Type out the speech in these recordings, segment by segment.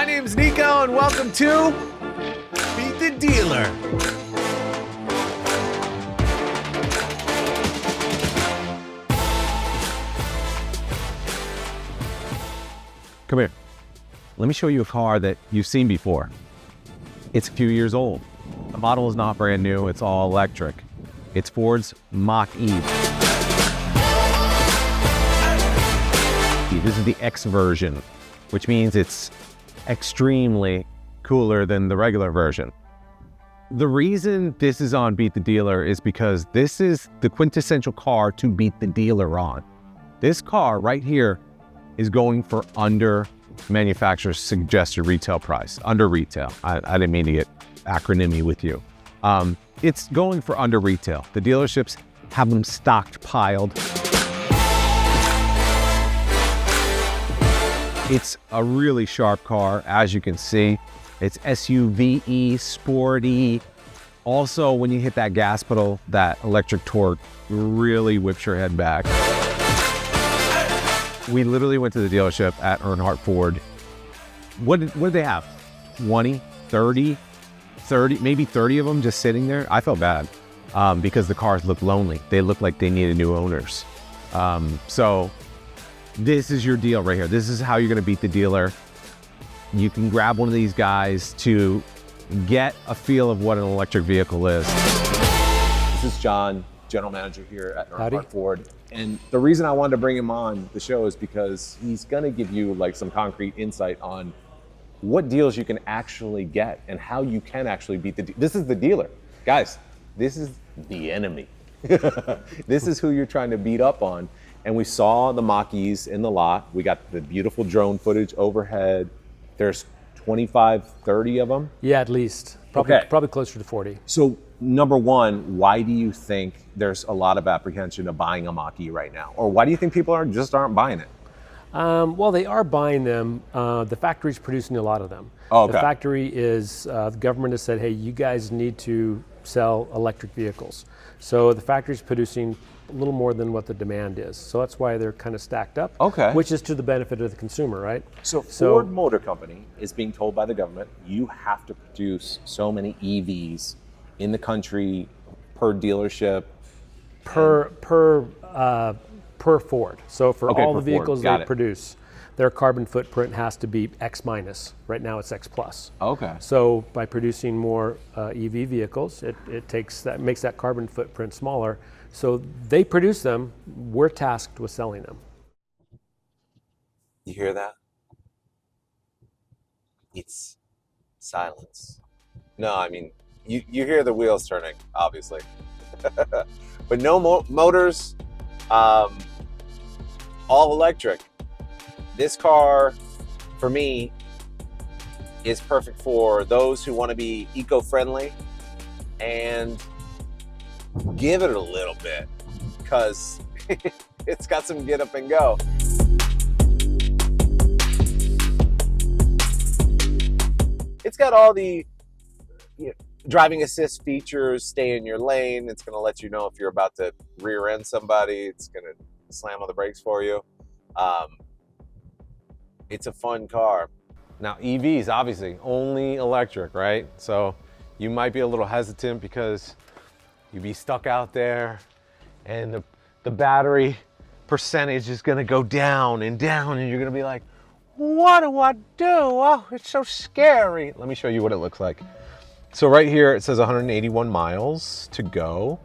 name's Nico, and welcome to Beat the Dealer. Come here. Let me show you a car that you've seen before. It's a few years old. The model is not brand new. It's all electric. It's Ford's Mach E. This is the X version, which means it's extremely cooler than the regular version. The reason this is on Beat the Dealer is because this is the quintessential car to beat the dealer on. This car right here is going for under manufacturer's suggested retail price, under retail. I didn't mean to get acronymy with you. It's going for under retail. The dealerships have them stockpiled. It's a really sharp car, as you can see. It's SUV-y, sporty. Also, when you hit that gas pedal, that electric torque really whips your head back. We literally went to the dealership at Earnhardt Ford. What did they have? 20, 30, maybe 30 of them just sitting there? I felt bad because the cars look lonely. They look like they needed new owners. So this is your deal right here. This is how you're gonna beat the dealer. You can grab one of these guys to get a feel of what an electric vehicle is. This is John, general manager here at Earnhardt Ford. And the reason I wanted to bring him on the show is because he's gonna give you like some concrete insight on what deals you can actually get and how you can actually beat the dealer. This is the dealer. Guys, this is the enemy. This is who you're trying to beat up on. And we saw the Mach-Es in the lot. We got the beautiful drone footage overhead. There's 25, 30 of them? Yeah, at least. Probably closer to 40. So number one, why do you think there's a lot of apprehension of buying a Mach-E right now? Or why do you think people aren't buying it? Well, they are buying them. The factory's producing a lot of them. Oh, okay. The factory is, the government has said, hey, you guys need to sell electric vehicles. So the factory's producing a little more than what the demand is. So that's why they're kind of stacked up, okay, which is to the benefit of the consumer, right? So Ford Motor Company is being told by the government, you have to produce so many EVs in the country per dealership. Per Ford. So for all the vehicles they produce, their carbon footprint has to be X minus. Right now it's X plus. Okay. So by producing more EV vehicles, it makes that carbon footprint smaller. So they produce them, we're tasked with selling them. You hear that? It's silence. No, I mean, you hear the wheels turning, obviously. But no motors, all electric. This car, for me, is perfect for those who want to be eco-friendly and give it a little bit, because it's got some get up and go. It's got all the driving assist features, stay in your lane. It's going to let you know if you're about to rear end somebody. It's going to slam on the brakes for you. It's a fun car. Now, EVs, obviously, only electric, right? So you might be a little hesitant because you'd be stuck out there and the battery percentage is going to go down, and you're going to be like, what do I do? Oh, it's so scary. Let me show you what it looks like. So right here, it says 181 miles to go.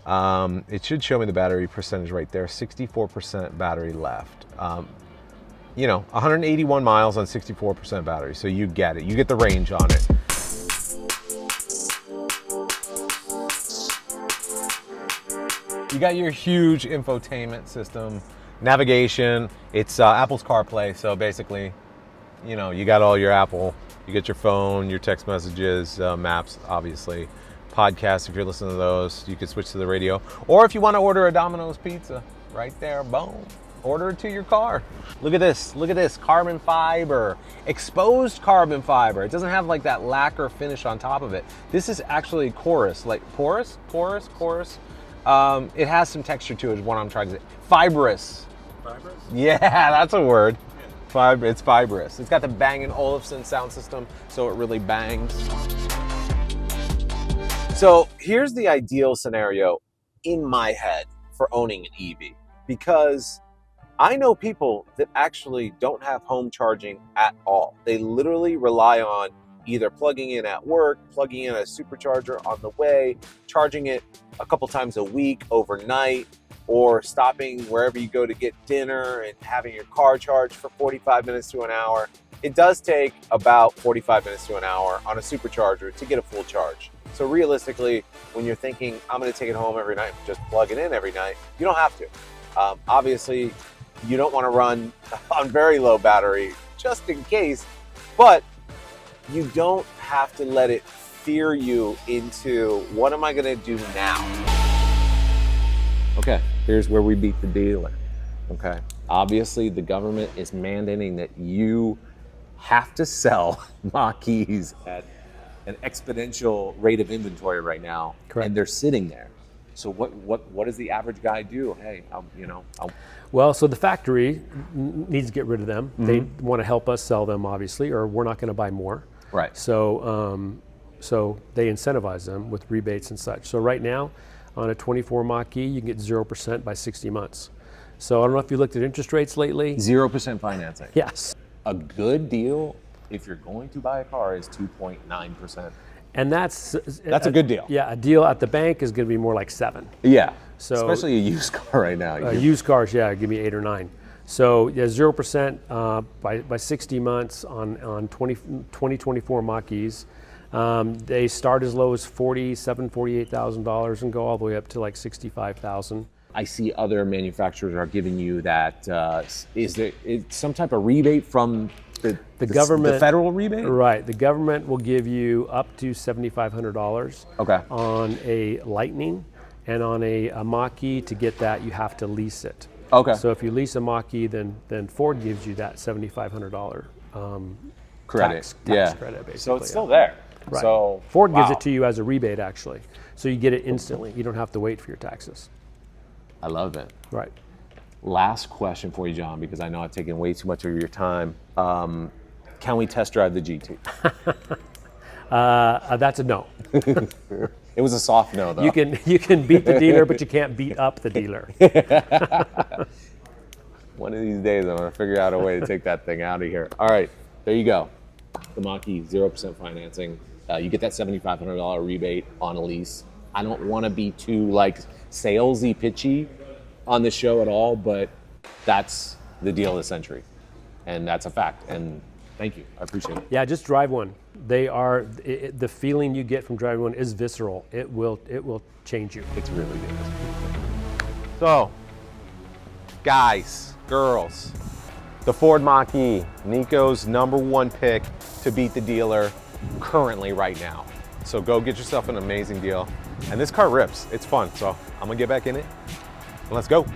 It should show me the battery percentage right there, 64% battery left. 181 miles on 64% battery. So you get it. You get the range on it. You got your huge infotainment system, navigation. It's Apple's CarPlay. So basically, you got all your Apple. You get your phone, your text messages, maps, obviously. Podcasts, if you're listening to those, you can switch to the radio. Or if you want to order a Domino's pizza, right there, boom. Order it to your car. Look at this, carbon fiber, exposed carbon fiber. It doesn't have like that lacquer finish on top of it. This is actually porous. It has some texture to it is what I'm trying to say. Fibrous. Fibrous? Yeah, that's a word. Yeah. It's fibrous. It's got the Bang & Olufsen sound system, so it really bangs. So here's the ideal scenario in my head for owning an EV, because I know people that actually don't have home charging at all. They literally rely on either plugging in at work, plugging in a supercharger on the way, charging it a couple times a week overnight, or stopping wherever you go to get dinner and having your car charged for 45 minutes to an hour. It does take about 45 minutes to an hour on a supercharger to get a full charge. So realistically, when you're thinking, I'm gonna take it home every night, just plug it in every night, you don't have to. Obviously, you don't wanna run on very low battery, just in case, but you don't have to let it fear you into, what am I gonna do now? Okay, here's where we beat the dealer, okay? Obviously, the government is mandating that you have to sell Mach-E's at an exponential rate of inventory right now. Correct. And they're sitting there. So what does the average guy do? Hey, Well, so the factory needs to get rid of them. Mm-hmm. They want to help us sell them, obviously, or we're not going to buy more. Right. So they incentivize them with rebates and such. So right now, on a 24 Mach-E, you can get 0% by 60 months. So I don't know if you looked at interest rates lately. 0% financing. Yes. A good deal, if you're going to buy a car, is 2.9%. And that's a good deal. Yeah, a deal at the bank is going to be more like 7. Yeah. So especially a used car right now. Used cars, yeah, give me 8 or 9. So yeah, 0% by 60 months on 2024 Mach-E's. They start as low as $48,000 and go all the way up to like $65,000. I see other manufacturers are giving you that. Is there some type of rebate from the government? The federal rebate? Right. The government will give you up to $7,500 on a Lightning, and on a Mach-E. To get that, you have to lease it. Okay. So if you lease a Mach-E, then Ford gives you that $7,500 credit. Tax credit, basically. So it's still there. Right. So Ford gives it to you as a rebate, actually. So you get it instantly. You don't have to wait for your taxes. I love it. Right. Last question for you, John, because I know I've taken way too much of your time. Can we test drive the GT? That's a no. It was a soft no, though. You can beat the dealer, but you can't beat up the dealer. One of these days, I'm going to figure out a way to take that thing out of here. All right, there you go. The Mach-E, 0% financing. You get that $7,500 rebate on a lease. I don't want to be too salesy, pitchy on the show at all, but that's the deal of the century, and that's a fact. And thank you, I appreciate it. Yeah, just drive one. They are the feeling you get from driving one is visceral. It will change you. It's really good. So, guys, girls, the Ford Mach-E, Nico's #1 pick to beat the dealer currently right now. So go get yourself an amazing deal. And this car rips. It's fun. So I'm gonna get back in it. Let's go.